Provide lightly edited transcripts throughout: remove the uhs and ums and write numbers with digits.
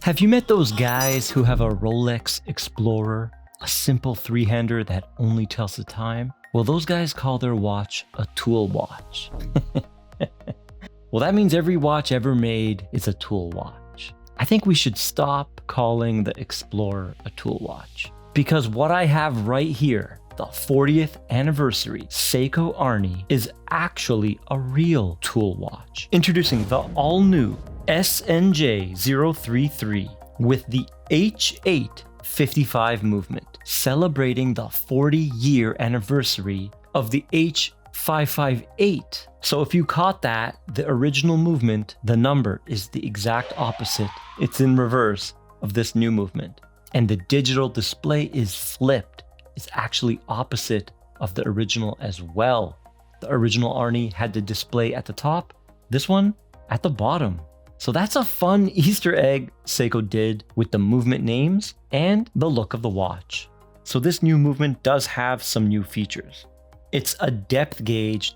Have you met those guys who have a Rolex Explorer, a simple three-hander that only tells the time? Well, those guys call their watch a tool watch. Well, that means every watch ever made is a tool watch. I think we should stop calling the Explorer a tool watch, because what I have right here, the 40th anniversary SEIKO Arnie, is actually a real tool watch. Introducing the all-new SNJ033 with the H8 55 movement, celebrating the 40-year anniversary of the H558. So if you caught that, the original movement, the number is the exact opposite. It's in reverse of this new movement. And the digital display is flipped. It's actually opposite of the original as well. The original Arnie had the display at the top, this one at the bottom. So that's a fun Easter egg SEIKO did with the movement names and the look of the watch. So this new movement does have some new features. It's a depth gauge,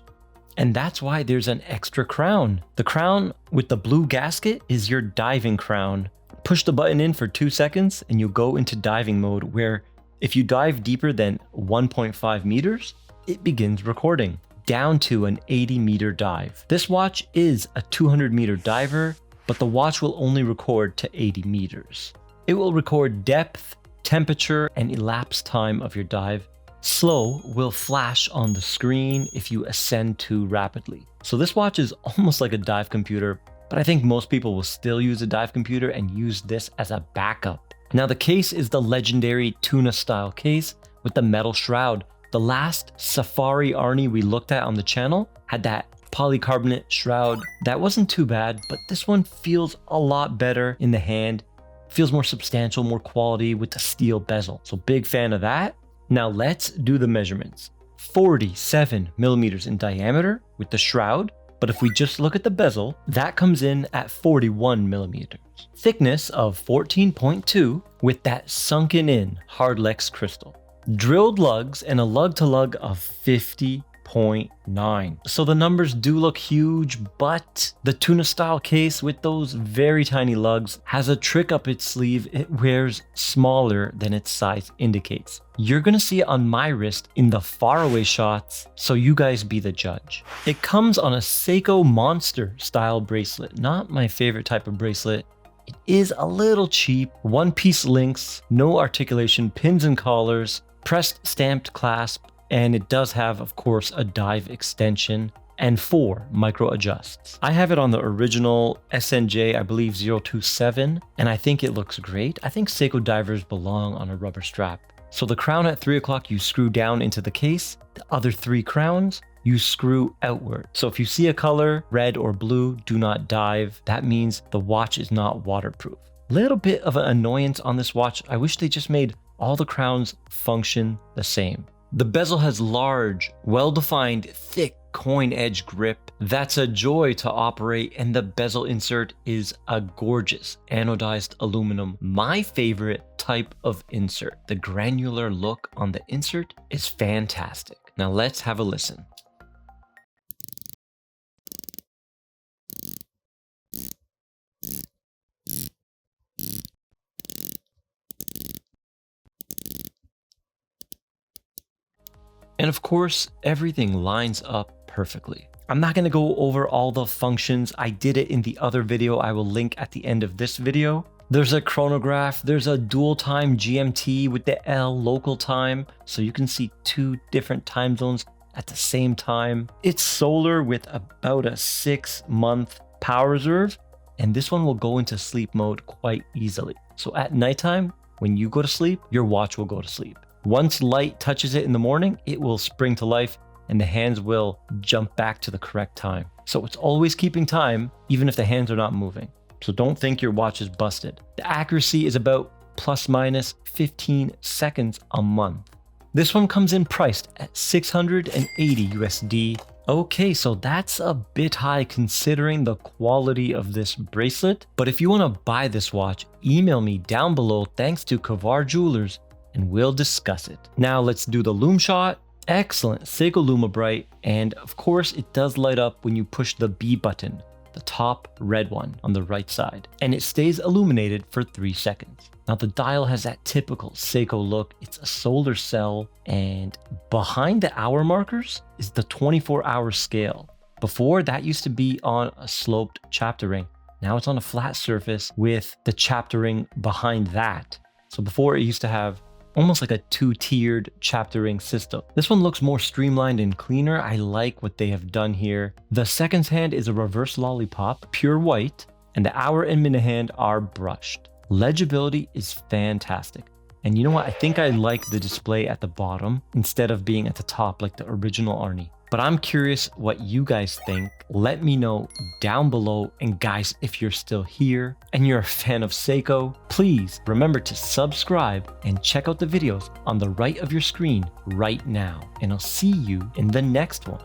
and that's why there's an extra crown. The crown with the blue gasket is your diving crown. Push the button in for 2 seconds and you'll go into diving mode, where if you dive deeper than 1.5 meters, it begins recording down to an 80-meter dive. This watch is a 200-meter diver, but the watch will only record to 80 meters. It will record depth, temperature, and elapsed time of your dive. Slow will flash on the screen if you ascend too rapidly. So this watch is almost like a dive computer, but I think most people will still use a dive computer and use this as a backup. Now the case is the legendary tuna style case with the metal shroud. The last Safari Arnie we looked at on the channel had that polycarbonate shroud. That wasn't too bad, but this one feels a lot better in the hand. Feels more substantial, more quality with the steel bezel. So big fan of that. Now let's do the measurements. 47 millimeters in diameter with the shroud, but if we just look at the bezel, that comes in at 41 millimeters. Thickness of 14.2 with that sunken in hardlex crystal. Drilled lugs and a lug-to-lug of 50.9. So the numbers do look huge, but the tuna style case with those very tiny lugs has a trick up its sleeve. It wears smaller than its size indicates. You're gonna see it on my wrist in the faraway shots, so you guys be the judge. It comes on a SEIKO Monster style bracelet, not my favorite type of bracelet. It is a little cheap, one-piece links, no articulation, pins and collars, pressed stamped clasp, and it does have, of course, a dive extension and 4 micro adjusts. I have it on the original SNJ, I believe 027, and I think it looks great. I think SEIKO divers belong on a rubber strap. So the crown at 3 o'clock you screw down into the case, the other 3 crowns you screw outward. So if you see a color, red or blue, do not dive. That means the watch is not waterproof. Little bit of an annoyance on this watch. I wish they just made all the crowns function the same. The bezel has large, well-defined, thick coin edge grip. That's a joy to operate, and the bezel insert is a gorgeous anodized aluminum. My favorite type of insert. The granular look on the insert is fantastic. Now let's have a listen. And of course, everything lines up perfectly. I'm not going to go over all the functions. I did it in the other video I will link at the end of this video. There's a chronograph, there's a dual time GMT with the L local time, so you can see 2 different time zones at the same time. It's solar with about a 6-month power reserve, and this one will go into sleep mode quite easily. So at nighttime, when you go to sleep, your watch will go to sleep. Once light touches it in the morning, it will spring to life and the hands will jump back to the correct time. So it's always keeping time, even if the hands are not moving. So don't think your watch is busted. The accuracy is about plus minus 15 seconds a month. This one comes in priced at 680 USD. Okay, so that's a bit high considering the quality of this bracelet. But if you want to buy this watch, email me down below thanks to Kavar Jewelers, and we'll discuss it. Now let's do the Lume Shot. Excellent SEIKO Lume Bright, and of course it does light up when you push the B button. the top red one on the right side, and it stays illuminated for 3 seconds. Now the dial has that typical SEIKO look. It's a solar cell, and behind the hour markers is the 24-hour scale. Before, that used to be on a sloped chapter ring. Now it's on a flat surface with the chapter ring behind that. So before, it used to have almost like a 2-tiered chapter ring system. This one looks more streamlined and cleaner. I like what they have done here. The seconds hand is a reverse lollipop, pure white, and the hour and minute hand are brushed. Legibility is fantastic. And you know what? I think I like the display at the bottom instead of being at the top like the original Arnie. But I'm curious what you guys think. Let me know down below. And guys, if you're still here and you're a fan of SEIKO, please remember to subscribe and check out the videos on the right of your screen right now. And I'll see you in the next one.